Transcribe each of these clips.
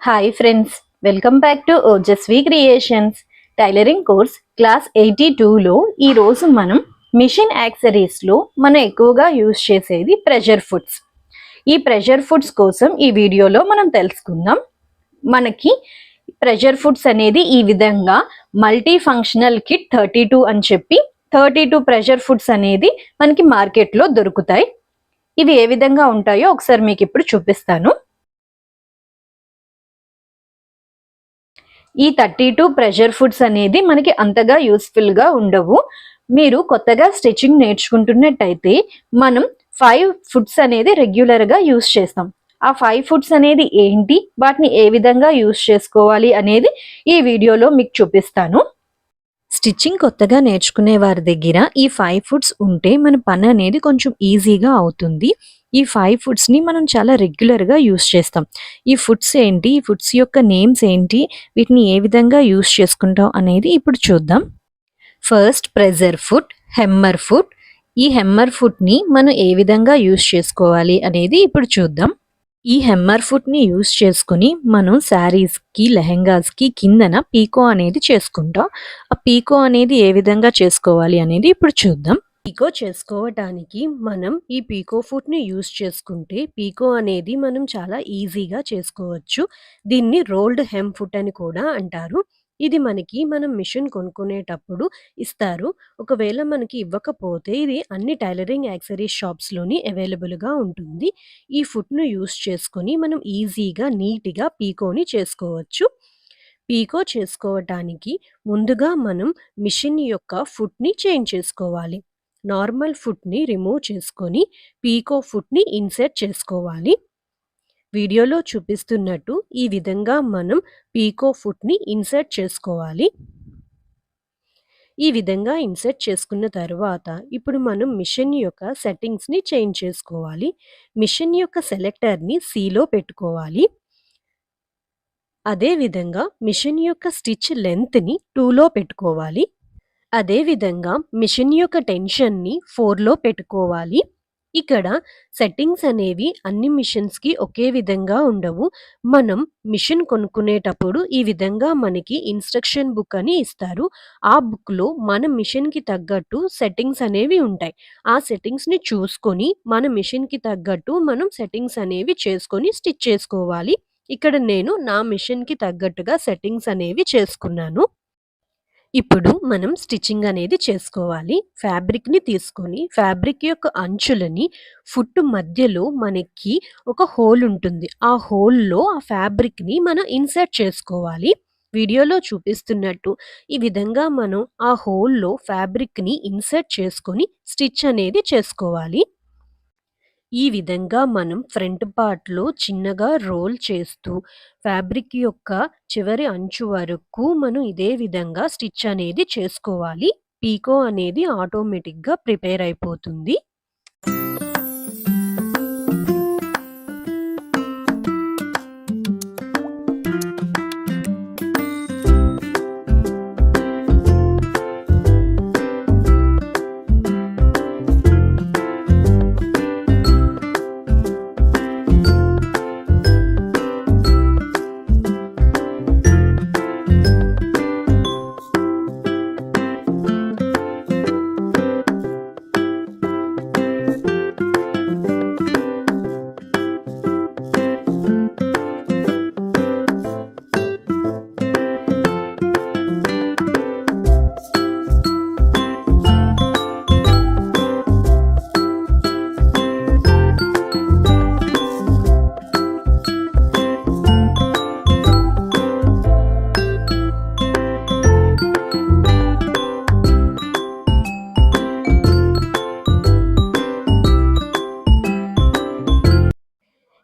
Hi friends, welcome back to Ojaswi creations. Tailoring course class 82లో ఈరోజు మనం మిషన్ యాక్సరీస్లో మనం ఎక్కువగా యూజ్ చేసేది ప్రెషర్ ఫుట్స్. ఈ ప్రెషర్ ఫుట్స్ కోసం ఈ వీడియోలో మనం తెలుసుకుందాం. మనకి ప్రెషర్ ఫుట్స్ అనేది ఈ విధంగా మల్టీ ఫంక్షనల్ కిట్ 32 అని చెప్పి 32 ప్రెషర్ ఫుట్స్ అనేది మనకి మార్కెట్లో దొరుకుతాయి. ఇవి ఏ విధంగా ఉంటాయో ఒకసారి మీకు ఇప్పుడు చూపిస్తాను. ఈ 32 ప్రెషర్ ఫుట్స్ అనేది మనకి అంతగా యూస్ఫుల్ గా ఉండవు. మీరు కొత్తగా స్టిచ్చింగ్ నేర్చుకుంటున్నట్టయితే మనం 5 ఫుట్స్ అనేది రెగ్యులర్ గా యూస్ చేస్తాం. ఆ 5 ఫుట్స్ అనేది ఏంటి, వాటిని ఏ విధంగా యూస్ చేసుకోవాలి అనేది ఈ వీడియోలో మీకు చూపిస్తాను. స్టిచ్చింగ్ కొత్తగా నేర్చుకునే వారి దగ్గర ఈ 5 ఫుట్స్ ఉంటే మన పని అనేది కొంచెం ఈజీగా అవుతుంది. ఈ 5 ఫుట్స్ ని మనం చాలా రెగ్యులర్ గా యూస్ చేస్తాం. ఈ ఫుట్స్ ఏంటి, ఈ ఫుట్స్ యొక్క నేమ్స్ ఏంటి, వీటిని ఏ విధంగా యూస్ చేసుకుంటాం అనేది ఇప్పుడు చూద్దాం. First pressure foot, hemmer foot. ఈ హెమ్మర్ ఫుట్ ని మనం ఏ విధంగా యూస్ చేసుకోవాలి అనేది ఇప్పుడు చూద్దాం. ఈ హెమ్మర్ ఫుట్ ని యూస్ చేసుకుని మనం శారీస్ కి, లెహెంగాస్ కి కిందన పీకో అనేది చేసుకుంటాం. ఆ పీకో అనేది ఏ విధంగా చేసుకోవాలి అనేది ఇప్పుడు చూద్దాం. పీకో చేసుకోవటానికి మనం ఈ పీకో ఫుట్ ని యూస్ చేసుకుంటే పీకో అనేది మనం చాలా ఈజీగా చేసుకోవచ్చు. దీన్ని రోల్డ్ హెమ్ ఫుట్ అని కూడా అంటారు. ఇది మనకి మనం మిషన్ కొనుక్కునేటప్పుడు ఇస్తారు. ఒకవేళ మనకి ఇవ్వకపోతే ఇది అన్ని టైలరింగ్ యాక్సరీస్ షాప్స్లోని అవైలబుల్గా ఉంటుంది. ఈ ఫుట్ను యూస్ చేసుకొని మనం ఈజీగా నీట్గా పీకోని చేసుకోవచ్చు. పీకో చేసుకోవటానికి ముందుగా మనం మిషన్ యొక్క ఫుట్ని చేంజ్ చేసుకోవాలి. నార్మల్ ఫుట్ని రిమూవ్ చేసుకొని పీకో ఫుట్ని ఇన్సర్ట్ చేసుకోవాలి. వీడియోలో చూపిస్తున్నట్టు ఈ విధంగా మనం పీకో ఫుట్ని ఇన్సర్ట్ చేసుకోవాలి. ఈ విధంగా ఇన్సర్ట్ చేసుకున్న తర్వాత ఇప్పుడు మనం మిషన్ యొక్క సెట్టింగ్స్ని చేంజ్ చేసుకోవాలి. మిషన్ యొక్క సెలెక్టర్ని Cలో పెట్టుకోవాలి. అదేవిధంగా మిషన్ యొక్క స్టిచ్ లెంత్ని 2లో పెట్టుకోవాలి. అదేవిధంగా మిషన్ యొక్క టెన్షన్ని 4లో పెట్టుకోవాలి. ఇక్కడ సెట్టింగ్స్ అనేవి అన్ని మిషన్స్కి ఒకే విధంగా ఉండవు. మనం మిషన్ కొనుక్కునేటప్పుడు ఈ విధంగా మనకి ఇన్స్ట్రక్షన్ బుక్ అని ఇస్తారు. ఆ బుక్లో మన మిషన్కి తగ్గట్టు సెట్టింగ్స్ అనేవి ఉంటాయి. ఆ సెట్టింగ్స్ని చూసుకొని మన మిషన్కి తగ్గట్టు మనం సెట్టింగ్స్ అనేవి చేసుకొని స్టిచ్ చేసుకోవాలి. ఇక్కడ నేను నా మిషన్కి తగ్గట్టుగా సెట్టింగ్స్ అనేవి చేసుకున్నాను. ఇప్పుడు మనం స్టిచ్చింగ్ అనేది చేసుకోవాలి. ఫ్యాబ్రిక్ని తీసుకొని ఫ్యాబ్రిక్ యొక్క అంచులని ఫుట్ మధ్యలో మనకి ఒక హోల్ ఉంటుంది. ఆ హోల్లో ఆ ఫ్యాబ్రిక్ని మనం ఇన్సర్ట్ చేసుకోవాలి. వీడియోలో చూపిస్తున్నట్టు ఈ విధంగా మనం ఆ హోల్లో ఫ్యాబ్రిక్ని ఇన్సర్ట్ చేసుకొని స్టిచ్ అనేది చేసుకోవాలి. ఈ విధంగా మనం ఫ్రంట్ పార్ట్లో చిన్నగా రోల్ చేస్తూ ఫ్యాబ్రిక్ యొక్క చివరి అంచు వరకు మనం ఇదే విధంగా స్టిచ్ అనేది చేసుకోవాలి. పీకో అనేది ఆటోమేటిక్గా ప్రిపేర్ అయిపోతుంది.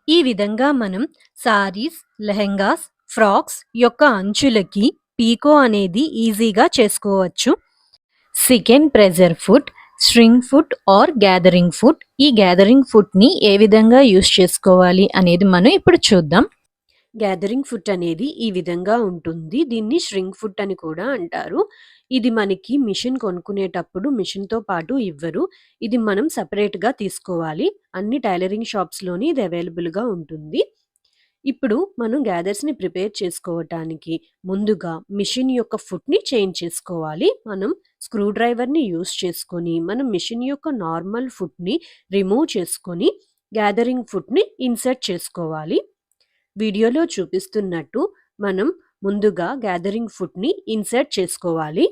ఈ విధంగా మనం సారీస్, లెహెంగాస్, ఫ్రాక్స్ యొక్క అంచులకి పీకో అనేది ఈజీగా చేసుకోవచ్చు. Second pressure foot, string foot or gathering foot. ఈ గ్యాదరింగ్ ఫుట్ని ఏ విధంగా యూస్ చేసుకోవాలి అనేది మనం ఇప్పుడు చూద్దాం. గ్యాదరింగ్ ఫుట్ అనేది ఈ విధంగా ఉంటుంది. దీన్ని ష్రింక్ ఫుట్ అని కూడా అంటారు. ఇది మనకి మిషన్ కొనుక్కునేటప్పుడు మిషన్తో పాటు ఇవ్వరు. ఇది మనం సపరేట్గా తీసుకోవాలి. అన్ని టైలరింగ్ షాప్స్లోని ఇది అవైలబుల్గా ఉంటుంది. ఇప్పుడు మనం గ్యాదర్స్‌ని ప్రిపేర్ చేసుకోవటానికి ముందుగా మిషన్ యొక్క ఫుట్‌ని చేంజ్ చేసుకోవాలి. మనం స్క్రూ డ్రైవర్‌ని యూజ్ చేసుకొని, మనం మిషన్ యొక్క నార్మల్ ఫుట్‌ని రిమూవ్ చేసుకొని, గ్యాదరింగ్ ఫుట్‌ని ఇన్సర్ట్ చేసుకోవాలి. వీడియోలో చూపిస్తున్నట్టు మనం ముందుగా గ్యాదరింగ్ ఫుట్‌ని ఇన్సర్ట్ చేసుకోవాలి.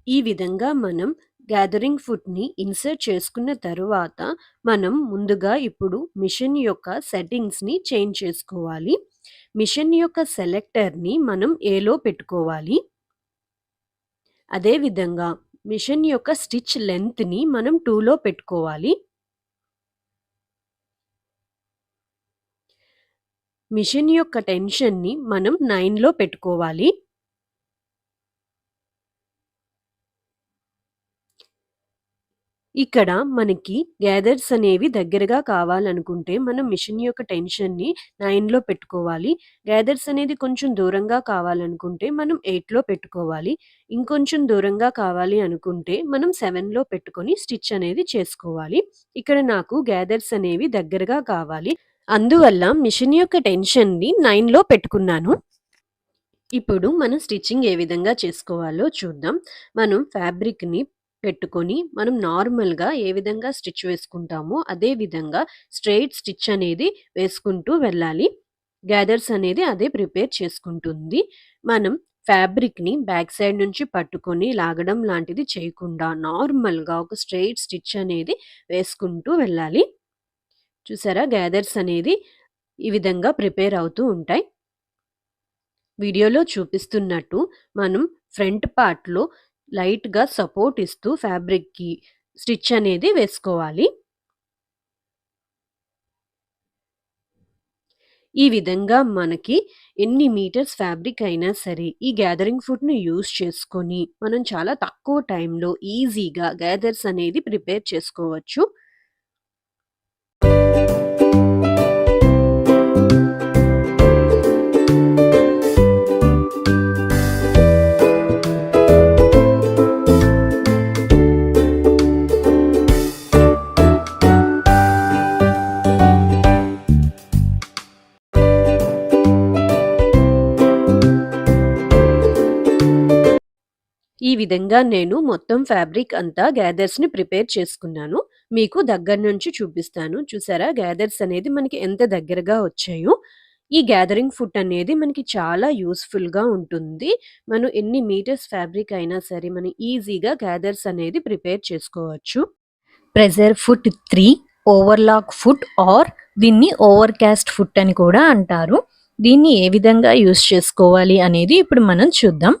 ఈ విధంగా మనం గ్యాదరింగ్ ఫుట్‌ని ఇన్సర్ట్ చేసుకున్న తరువాత, మనం ముందుగా ఇప్పుడు మిషన్ యొక్క సెట్టింగ్స్‌ని చేంజ్ చేసుకోవాలి. మిషన్ యొక్క సెలెక్టర్‌ని మనం ఏలో పెట్టుకోవాలి. అదేవిధంగా మిషన్ యొక్క స్టిచ్ లెంగ్త్‌ని మనం 2లో పెట్టుకోవాలి. మిషన్ యొక్క టెన్షన్‌ని మనం 9లో పెట్టుకోవాలి. ఇక్కడ మనకి గ్యాదర్స్ అనేవి దగ్గరగా కావాలనుకుంటే మనం మిషన్ యొక్క టెన్షన్‌ని 9లో పెట్టుకోవాలి. గ్యాదర్స్ అనేది కొంచెం దూరంగా కావాలనుకుంటే మనం 8లో పెట్టుకోవాలి. ఇంకొంచెం దూరంగా కావాలి అనుకుంటే మనం 7లో పెట్టుకొని స్టిచ్ అనేది చేసుకోవాలి. ఇక్కడ నాకు గ్యాదర్స్ అనేవి దగ్గరగా కావాలి. అందువల్ల మిషన్ యొక్క టెన్షన్‌ని 9లో పెట్టుకున్నాను. ఇప్పుడు మనం స్టిచ్చింగ్ ఏ విధంగా చేసుకోవాలో చూద్దాం. మనం ఫ్యాబ్రిక్‌ని పెట్టుకొని మనం నార్మల్‌గా ఏ విధంగా స్టిచ్ వేసుకుంటామో అదే విధంగా స్ట్రెయిట్ స్టిచ్ అనేది వేసుకుంటూ వెళ్ళాలి. గ్యాదర్స్ అనేది అదే ప్రిపేర్ చేసుకుంటుంది. మనం ఫ్యాబ్రిక్‌ని బ్యాక్ సైడ్ నుంచి పట్టుకొని లాగడం లాంటిది చేయకుండా నార్మల్‌గా ఒక స్ట్రెయిట్ స్టిచ్ అనేది వేసుకుంటూ వెళ్ళాలి. చూసారా గ్యాదర్స్ అనేది ఈ విధంగా ప్రిపేర్ అవుతూ ఉంటాయి. వీడియోలో చూపిస్తున్నట్టు మనం ఫ్రంట్ పార్ట్‌లో లైట్‌గా సపోర్ట్ ఇస్తూ ఫ్యాబ్రిక్‌కి స్టిచ్ అనేది వేసుకోవాలి. ఈ విధంగా మనకి ఎన్ని మీటర్స్ ఫ్యాబ్రిక్ అయినా సరే ఈ గ్యాదరింగ్ ఫుట్‌ని యూజ్ చేసుకొని మనం చాలా తక్కువ టైంలో ఈజీగా గ్యాదర్స్ అనేది ప్రిపేర్ చేసుకోవచ్చు. ఈ విధంగా నేను మొత్తం ఫ్యాబ్రిక్ అంతా గ్యాదర్స్‌ని ప్రిపేర్ చేసుకున్నాను. మీకు దగ్గర నుంచి చూపిస్తాను. చూసారా గ్యాదర్స్ అనేది మనకి ఎంత దగ్గరగా వచ్చాయో. ఈ గ్యాదరింగ్ ఫుట్ అనేది మనకి చాలా యూజ్‌ఫుల్‌గా ఉంటుంది. మనం ఎన్ని మీటర్స్ ఫ్యాబ్రిక్ అయినా సరే మనం ఈజీగా గ్యాదర్స్ అనేది ప్రిపేర్ చేసుకోవచ్చు. Pressure foot 3, overlock foot or దీన్ని ఓవర్ కాస్ట్ ఫుట్ అని కూడా అంటారు. దీన్ని ఏ విధంగా యూజ్ చేసుకోవాలి అనేది ఇప్పుడు మనం చూద్దాం.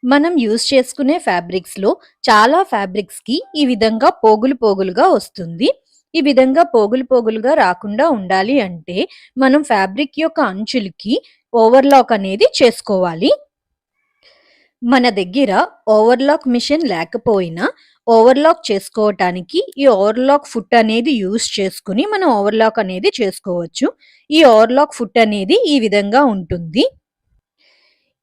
మనం యూజ్ చేసుకునే ఫ్యాబ్రిక్స్‌లో చాలా ఫ్యాబ్రిక్స్‌కి ఈ విధంగా పోగులు పోగులుగా వస్తుంది. ఈ విధంగా పోగులు పోగులుగా రాకుండా ఉండాలి అంటే మనం ఫ్యాబ్రిక్ యొక్క అంచులకి ఓవర్లాక్ అనేది చేసుకోవాలి. మన దగ్గర ఓవర్లాక్ మిషన్ లేకపోయినా ఓవర్లాక్ చేసుకోవటానికి ఈ ఓవర్లాక్ ఫుట్ అనేది యూజ్ చేసుకుని మనం ఓవర్లాక్ అనేది చేసుకోవచ్చు. ఈ ఓవర్లాక్ ఫుట్ అనేది ఈ విధంగా ఉంటుంది.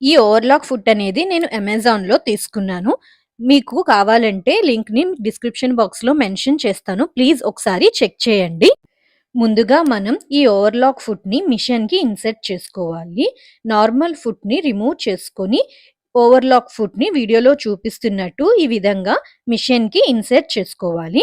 ఈ ఓవర్లాక్ ఫుట్ అనేది నేను అమెజాన్‌లో తీసుకున్నాను. మీకు కావాలంటే లింక్‌ని డిస్క్రిప్షన్ బాక్స్‌లో మెన్షన్ చేస్తాను. ప్లీజ్ ఒకసారి చెక్ చేయండి. ముందుగా మనం ఈ ఓవర్లాక్ ఫుట్‌ని మిషన్‌కి ఇన్సర్ట్ చేసుకోవాలి. నార్మల్ ఫుట్‌ని రిమూవ్ చేసుకొని ఓవర్లాక్ ఫుట్‌ని వీడియోలో చూపిస్తున్నట్టు ఈ విధంగా మిషన్‌కి ఇన్సర్ట్ చేసుకోవాలి.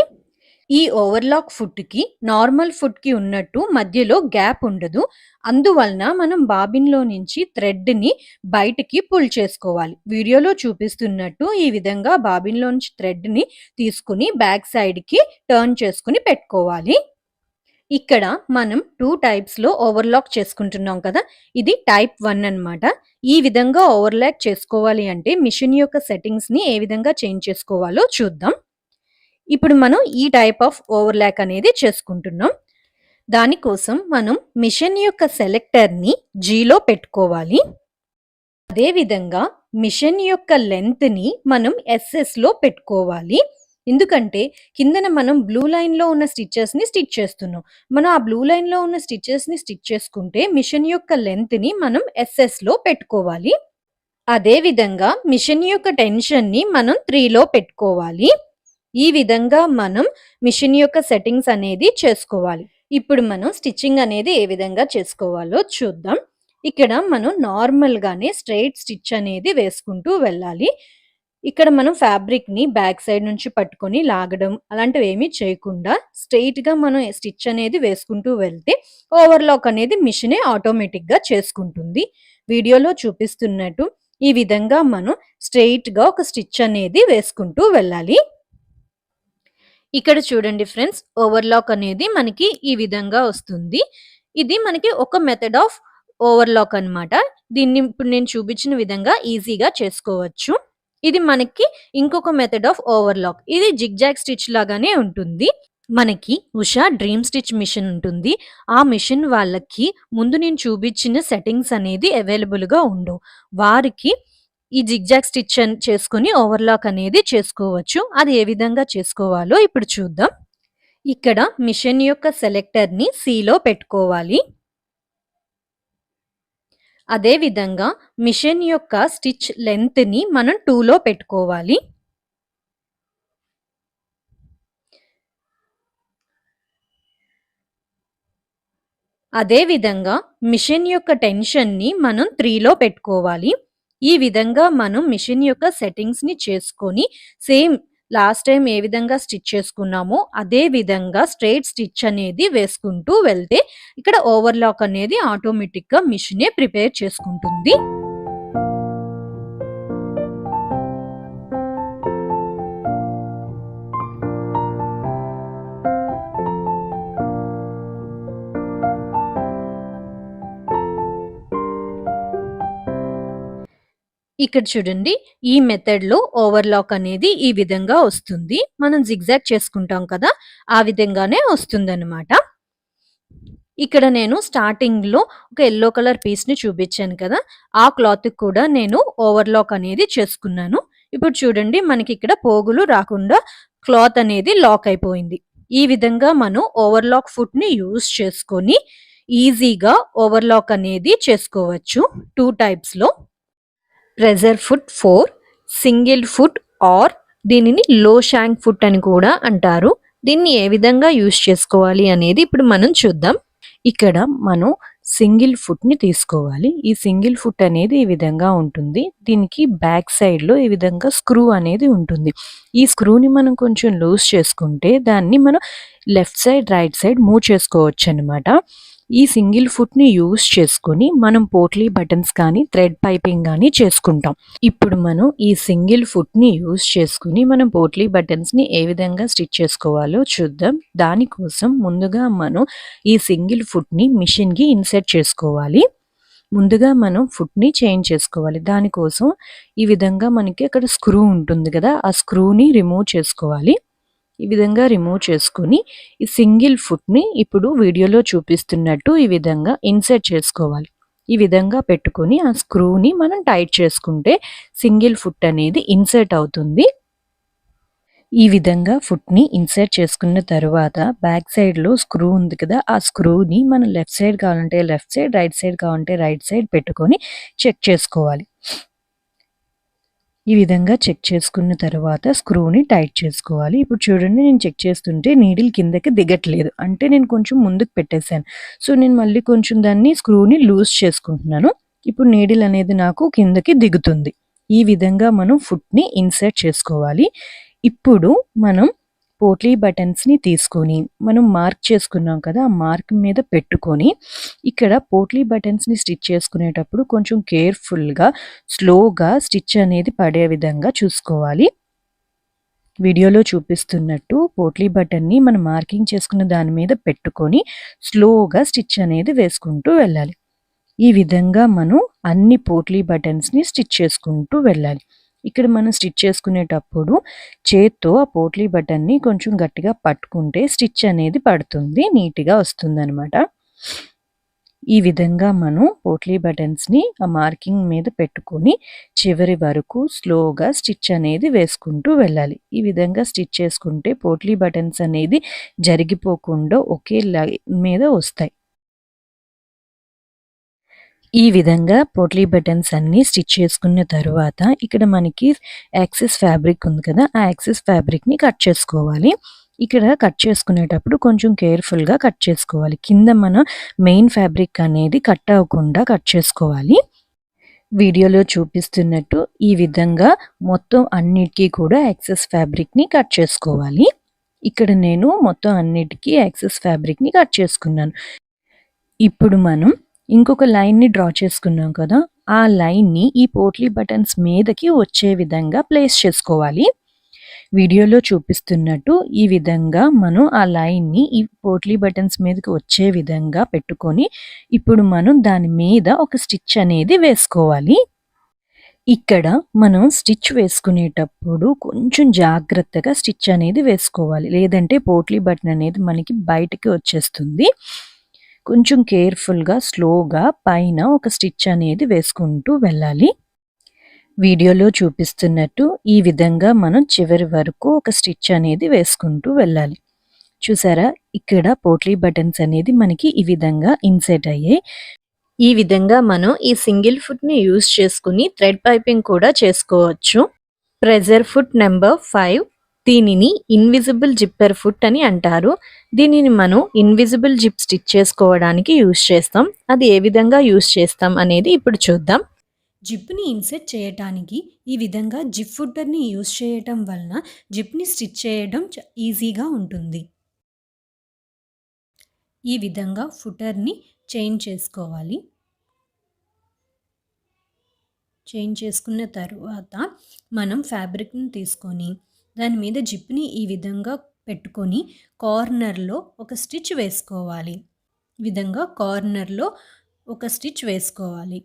ఈ ఓవర్లాక్ ఫుట్‌కి నార్మల్ ఫుట్‌కి ఉన్నట్టు మధ్యలో గ్యాప్ ఉండదు. అందువలన మనం బాబిన్‌లో నుంచి థ్రెడ్‌ని బయటికి పుల్ చేసుకోవాలి. వీడియోలో చూపిస్తున్నట్టు ఈ విధంగా బాబిన్‌లో నుంచి థ్రెడ్‌ని తీసుకొని బ్యాక్ సైడ్‌కి టర్న్ చేసుకొని పెట్టుకోవాలి. ఇక్కడ మనం 2 టైప్స్‌లో ఓవర్లాక్ చేసుకుంటున్నాం కదా! ఇది టైప్ 1 అన్నమాట. ఈ విధంగా ఓవర్లాక్ చేసుకోవాలి అంటే మిషన్ యొక్క సెట్టింగ్స్‌ని ఏ విధంగా చేంజ్ చేసుకోవాలో చూద్దాం. ఇప్పుడు మనం ఈ టైప్ ఆఫ్ ఓవర్లాక్ అనేది చేసుకుంటున్నాం. దానికోసం మనం మిషన్ యొక్క సెలెక్టర్‌ని జీలో పెట్టుకోవాలి. అదేవిధంగా మిషన్ యొక్క లెంగ్త్‌ని మనం ఎస్ఎస్‌లో పెట్టుకోవాలి. ఎందుకంటే కిందన మనం బ్లూ లైన్‌లో ఉన్న స్టిచెస్‌ని స్టిచ్ చేస్తున్నాం. మనం ఆ బ్లూ లైన్‌లో ఉన్న స్టిచెస్‌ని స్టిచ్ చేసుకుంటే మిషన్ యొక్క లెంగ్త్‌ని మనం ఎస్ఎస్‌లో పెట్టుకోవాలి. అదేవిధంగా మిషన్ యొక్క టెన్షన్‌ని మనం 3లో పెట్టుకోవాలి. ఈ విధంగా మనం మిషన్ యొక్క సెట్టింగ్స్ అనేది చేసుకోవాలి. ఇప్పుడు మనం స్టిచ్చింగ్ అనేది ఏ విధంగా చేసుకోవాలో చూద్దాం. ఇక్కడ మనం నార్మల్‌గానే స్ట్రెయిట్ స్టిచ్ అనేది వేసుకుంటూ వెళ్ళాలి. ఇక్కడ మనం ఫ్యాబ్రిక్‌ని బ్యాక్ సైడ్ నుంచి పట్టుకొని లాగడం అలాంటివేమీ చేయకుండా స్ట్రెయిట్‌గా మనం స్టిచ్ అనేది వేసుకుంటూ వెళ్తే ఓవర్‌లాక్ అనేది మిషనే ఆటోమేటిక్‌గా చేసుకుంటుంది. వీడియోలో చూపిస్తున్నట్టు ఈ విధంగా మనం స్ట్రెయిట్‌గా ఒక స్టిచ్ అనేది వేసుకుంటూ వెళ్ళాలి. ఇక్కడ చూడండి ఫ్రెండ్స్, ఓవర్లాక్ అనేది మనకి ఈ విధంగా వస్తుంది. ఇది మనకి ఒక మెథడ్ ఆఫ్ ఓవర్లాక్ అన్నమాట. దీన్ని ఇప్పుడు నేను చూపించిన విధంగా ఈజీగా చేసుకోవచ్చు. ఇది మనకి ఇంకొక మెథడ్ ఆఫ్ ఓవర్లాక్. ఇది జిగ్‌జాగ్ స్టిచ్ లాగానే ఉంటుంది. మనకి ఉషా డ్రీమ్ స్టిచ్ మిషన్ ఉంటుంది. ఆ మిషన్ వాళ్ళకి ముందు నేను చూపించిన సెట్టింగ్స్ అనేది అవైలబుల్‌గా ఉండవు. వారికి ఈ జిగ్‌జాగ్ స్టిచ్ చేసుకొని ఓవర్లాక్ అనేది చేసుకోవచ్చు. అది ఏ విధంగా చేసుకోవాలో ఇప్పుడు చూద్దాం. ఇక్కడ మిషన్ యొక్క సెలెక్టర్‌ని సిలో పెట్టుకోవాలి. అదే విధంగా మిషన్ యొక్క స్టిచ్ లెంగ్త్‌ని మనం 2లో పెట్టుకోవాలి. అదే విధంగా మిషన్ యొక్క టెన్షన్‌ని మనం 3లో పెట్టుకోవాలి. ఈ విధంగా మనం మిషన్ యొక్క సెట్టింగ్స్‌ని చేసుకొని సేమ్ లాస్ట్ టైం ఏ విధంగా స్టిచ్ చేసుకున్నామో అదే విధంగా స్ట్రెయిట్ స్టిచ్ అనేది వేసుకుంటూ వెళ్తే ఇక్కడ ఓవర్లాక్ అనేది ఆటోమేటిక్‌గా మిషనే ప్రిపేర్ చేసుకుంటుంది. ఇక్కడ చూడండి, ఈ మెథడ్‌లో ఓవర్లాక్ అనేది ఈ విధంగా వస్తుంది. మనం జిగ్‌జాగ్ చేసుకుంటాం కదా! ఆ విధంగానే వస్తుందన్నమాట. ఇక్కడ నేను స్టార్టింగ్‌లో ఒక యెల్లో కలర్ పీస్‌ని చూపించాను కదా! ఆ క్లాత్‌కి కూడా నేను ఓవర్లాక్ అనేది చేసుకున్నాను. ఇప్పుడు చూడండి, మనకి ఇక్కడ పోగులు రాకుండా క్లాత్ అనేది లాక్ అయిపోయింది. ఈ విధంగా మనం ఓవర్లాక్ ఫుట్‌ని యూజ్ చేసుకొని ఈజీగా ఓవర్లాక్ అనేది చేసుకోవచ్చు 2 టైప్స్‌లో. Pressure foot 4, single foot or దీనిని లో షాంక్ ఫుట్ అని కూడా అంటారు. దీన్ని ఏ విధంగా యూజ్ చేసుకోవాలి అనేది ఇప్పుడు మనం చూద్దాం. ఇక్కడ మనం సింగిల్ ఫుట్‌ని తీసుకోవాలి. ఈ సింగిల్ ఫుట్ అనేది ఈ విధంగా ఉంటుంది. దీనికి బ్యాక్ సైడ్‌లో ఈ విధంగా స్క్రూ అనేది ఉంటుంది. ఈ స్క్రూని మనం కొంచెం లూజ్ చేసుకుంటే దాన్ని మనం left side, right side move చేసుకోవచ్చనమాట. ఈ సింగిల్ ఫుట్‌ని యూజ్ చేసుకొని మనం పోట్లీ బటన్స్ కానీ, థ్రెడ్ పైపింగ్ గానీ చేసుకుంటాం. ఇప్పుడు మనం ఈ సింగిల్ ఫుట్‌ని యూజ్ చేసుకొని మనం పోట్లీ బటన్స్‌ని ఏ విధంగా స్టిచ్ చేసుకోవాలో చూద్దాం. దానికోసం ముందుగా మనం ఈ సింగిల్ ఫుట్‌ని మిషన్‌కి ఇన్సర్ట్ చేసుకోవాలి. ముందుగా మనం ఫుట్‌ని చేంజ్ చేసుకోవాలి. దానికోసం ఈ విధంగా మనకి అక్కడ స్క్రూ ఉంటుంది కదా! ఆ స్క్రూని రిమూవ్ చేసుకోవాలి. ఈ విధంగా రిమూవ్ చేసుకొని ఈ సింగిల్ ఫుట్‌ని ఇప్పుడు వీడియోలో చూపిస్తున్నట్టు ఈ విధంగా ఇన్సర్ట్ చేసుకోవాలి. ఈ విధంగా పెట్టుకొని ఆ స్క్రూని మనం టైట్ చేసుకుంటే సింగిల్ ఫుట్ అనేది ఇన్సర్ట్ అవుతుంది. ఈ విధంగా ఫుట్‌ని ఇన్సర్ట్ చేసుకున్న తరువాత బ్యాక్ సైడ్‌లో స్క్రూ ఉంది కదా! ఆ స్క్రూని మనం లెఫ్ట్ సైడ్ కావాలంటే లెఫ్ట్ సైడ్, రైట్ సైడ్ కావాలంటే రైట్ సైడ్ పెట్టుకొని చెక్ చేసుకోవాలి. ఈ విధంగా చెక్ చేసుకున్న తర్వాత స్క్రూని టైట్ చేసుకోవాలి. ఇప్పుడు చూడండి, నేను చెక్ చేస్తుంటే నీడిల్ కిందకి దిగట్లేదు. అంటే నేను కొంచెం ముందుకు పెట్టేసాను. సో, నేను మళ్ళీ కొంచెం దాన్ని స్క్రూని లూజ్ చేసుకుంటున్నాను. ఇప్పుడు నీడిల్ అనేది నాకు కిందకి దిగుతుంది. ఈ విధంగా మనం ఫుట్‌ని ఇన్సర్ట్ చేసుకోవాలి. ఇప్పుడు మనం పోట్లీ బటన్స్‌ని తీసుకొని మనం మార్క్ చేసుకున్నాం కదా! ఆ మార్క్ మీద పెట్టుకొని ఇక్కడ పోట్లీ బటన్స్‌ని స్టిచ్ చేసుకునేటప్పుడు కొంచెం కేర్‌ఫుల్‌గా, స్లోగా స్టిచ్ అనేది పడే విధంగా చూసుకోవాలి. వీడియోలో చూపిస్తున్నట్టు పోట్లీ బటన్‌ని మనం మార్కింగ్ చేసుకున్న దాని మీద పెట్టుకొని స్లోగా స్టిచ్ అనేది వేసుకుంటూ వెళ్ళాలి. ఈ విధంగా మనం అన్ని పోట్లీ బటన్స్‌ని స్టిచ్ చేసుకుంటూ వెళ్ళాలి. ఇక్కడ మనం స్టిచ్ చేసుకునేటప్పుడు చేత్తో ఆ పోట్లీ బటన్‌ని కొంచెం గట్టిగా పట్టుకుంటే స్టిచ్ అనేది పడుతుంది. నీట్‌గా వస్తుందనమాట. ఈ విధంగా మనం పోట్లీ బటన్స్‌ని ఆ మార్కింగ్ మీద పెట్టుకొని చివరి వరకు స్లోగా స్టిచ్ అనేది వేసుకుంటూ వెళ్ళాలి. ఈ విధంగా స్టిచ్ చేసుకుంటే పోట్లీ బటన్స్ అనేది జరిగిపోకుండా ఒకే లైన్ మీద వస్తాయి. ఈ విధంగా పోట్లీ బటన్స్ అన్నీ స్టిచ్ చేసుకున్న తరువాత ఇక్కడ మనకి యాక్సిస్ ఫ్యాబ్రిక్ ఉంది కదా! ఆ యాక్సిస్ ఫ్యాబ్రిక్‌ని కట్ చేసుకోవాలి. ఇక్కడ కట్ చేసుకునేటప్పుడు కొంచెం కేర్‌ఫుల్‌గా కట్ చేసుకోవాలి. కింద మన మెయిన్ ఫ్యాబ్రిక్ అనేది కట్ అవ్వకుండా కట్ చేసుకోవాలి. వీడియోలో చూపిస్తున్నట్టు ఈ విధంగా మొత్తం అన్నిటికి కూడా ఎక్సెస్ ఫ్యాబ్రిక్‌ని కట్ చేసుకోవాలి. ఇక్కడ నేను మొత్తం అన్నిటికి ఎక్సెస్ ఫ్యాబ్రిక్‌ని కట్ చేసుకున్నాను. ఇప్పుడు మనం ఇంకొక లైన్‌ని డ్రా చేసుకున్నాం కదా! ఆ లైన్‌ని ఈ పోట్లీ బటన్స్ మీదకి వచ్చే విధంగా ప్లేస్ చేసుకోవాలి. వీడియోలో చూపిస్తున్నట్టు ఈ విధంగా మనం ఆ లైన్‌ని ఈ పోట్లీ బటన్స్ మీదకి వచ్చే విధంగా పెట్టుకొని, ఇప్పుడు మనం దాని మీద ఒక స్టిచ్ అనేది వేసుకోవాలి. ఇక్కడ మనం స్టిచ్ వేసుకునేటప్పుడు కొంచెం జాగ్రత్తగా స్టిచ్ అనేది వేసుకోవాలి. లేదంటే పోట్లీ బటన్ అనేది మనకి బయటకి వచ్చేస్తుంది. కొంచెం కేర్‌ఫుల్‌గా, స్లోగా పైన ఒక స్టిచ్ అనేది వేసుకుంటూ వెళ్ళాలి. వీడియోలో చూపిస్తున్నట్టు ఈ విధంగా మనం చివరి వరకు ఒక స్టిచ్ అనేది వేసుకుంటూ వెళ్ళాలి. చూసారా? ఇక్కడ పోట్లీ బటన్స్ అనేది మనకి ఈ విధంగా ఇన్సెట్ అయ్యాయి. ఈ విధంగా మనం ఈ సింగిల్ ఫుట్‌ని యూజ్ చేసుకొని థ్రెడ్ పైపింగ్ కూడా చేసుకోవచ్చు. ప్రెజర్ ఫుట్ నంబర్ 5 దీనిని ఇన్విజిబుల్ జిప్పర్ ఫుట్ అని అంటారు. దీనిని మనం ఇన్విజిబుల్ జిప్ స్టిచ్ చేసుకోవడానికి యూజ్ చేస్తాం. అది ఏ విధంగా యూజ్ చేస్తాం అనేది ఇప్పుడు చూద్దాం. జిప్‌ని ఇన్సర్ట్ చేయటానికి ఈ విధంగా జిప్ ఫుట్టర్‌ని యూజ్ చేయటం వలన జిప్‌ని స్టిచ్ చేయడం ఈజీగా ఉంటుంది. ఈ విధంగా ఫుటర్‌ని చైన్ చేసుకోవాలి. చైన్ చేసుకున్న తరువాత మనం ఫ్యాబ్రిక్‌ని తీసుకొని దాని మీద జిప్‌ని ఈ విధంగా పెట్టుకొని కార్నర్‌లో ఒక స్టిచ్ వేసుకోవాలి. ఈ విధంగా కార్నర్‌లో ఒక స్టిచ్ వేసుకోవాలి.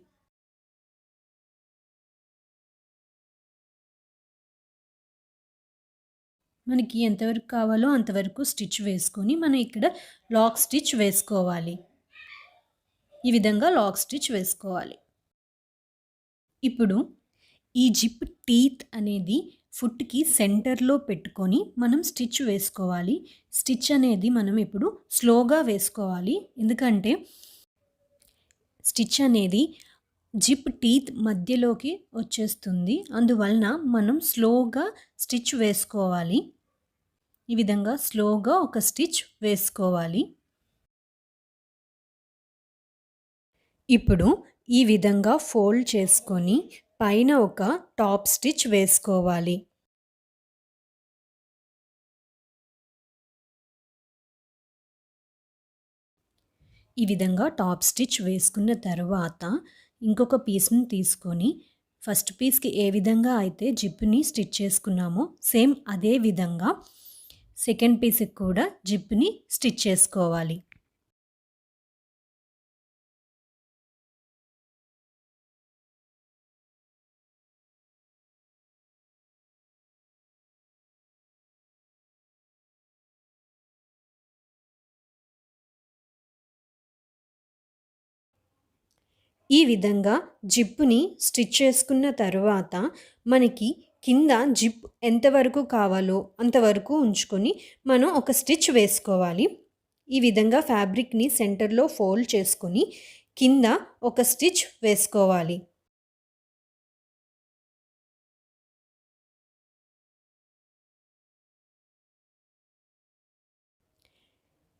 మనకి ఎంతవరకు కావాలో అంతవరకు స్టిచ్ వేసుకొని మనం ఇక్కడ లాక్ స్టిచ్ వేసుకోవాలి. ఈ విధంగా లాక్ స్టిచ్ వేసుకోవాలి. ఇప్పుడు ఈ జిప్ టీత్ అనేది ఫుట్‌కి సెంటర్‌లో పెట్టుకొని మనం స్టిచ్ వేసుకోవాలి. స్టిచ్ అనేది మనం ఇప్పుడు స్లోగా వేసుకోవాలి. ఎందుకంటే స్టిచ్ అనేది జిప్ టీత్ మధ్యలోకి వచ్చేస్తుంది. అందువలన మనం స్లోగా స్టిచ్ వేసుకోవాలి. ఈ విధంగా స్లోగా ఒక స్టిచ్ వేసుకోవాలి. ఇప్పుడు ఈ విధంగా ఫోల్డ్ చేసుకొని పైన ఒక టాప్ స్టిచ్ వేసుకోవాలి. ఈ విధంగా టాప్ స్టిచ్ వేసుకున్న తర్వాత ఇంకొక పీస్‌ని తీసుకొని ఫస్ట్ పీస్‌కి ఏ విధంగా అయితే జిప్‌ని స్టిచ్ చేసుకున్నామో సేమ్ అదే విధంగా సెకండ్ పీస్‌కి కూడా జిప్‌ని స్టిచ్ చేసుకోవాలి. ఈ విధంగా జిప్పుని స్టిచ్ చేసుకున్న తరువాత మనకి కింద జిప్ ఎంతవరకు కావాలో అంతవరకు ఉంచుకొని మనం ఒక స్టిచ్ వేసుకోవాలి. ఈ విధంగా ఫ్యాబ్రిక్‌ని సెంటర్‌లో ఫోల్డ్ చేసుకొని కింద ఒక స్టిచ్ వేసుకోవాలి.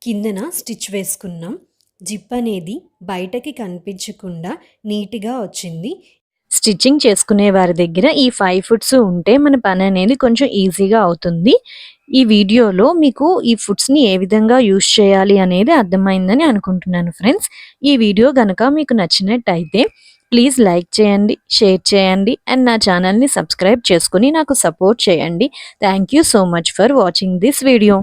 కిందన స్టిచ్ వేసుకున్నాం. జిప్ అనేది బయటకి కనిపించకుండా నీట్‌గా వచ్చింది. స్టిచ్చింగ్ చేసుకునే వారి దగ్గర ఈ 5 ఫుట్స్ ఉంటే మన పని అనేది కొంచెం ఈజీగా అవుతుంది. ఈ వీడియోలో మీకు ఈ ఫుట్స్‌ని ఏ విధంగా యూజ్ చేయాలి అనేది అర్థమైందని అనుకుంటున్నాను ఫ్రెండ్స్. ఈ వీడియో గనక మీకు నచ్చినట్టయితే ప్లీజ్ లైక్ చేయండి, షేర్ చేయండి అండ్ నా ఛానల్‌ని సబ్స్క్రైబ్ చేసుకొని నాకు సపోర్ట్ చేయండి. Thank you so much for watching this video.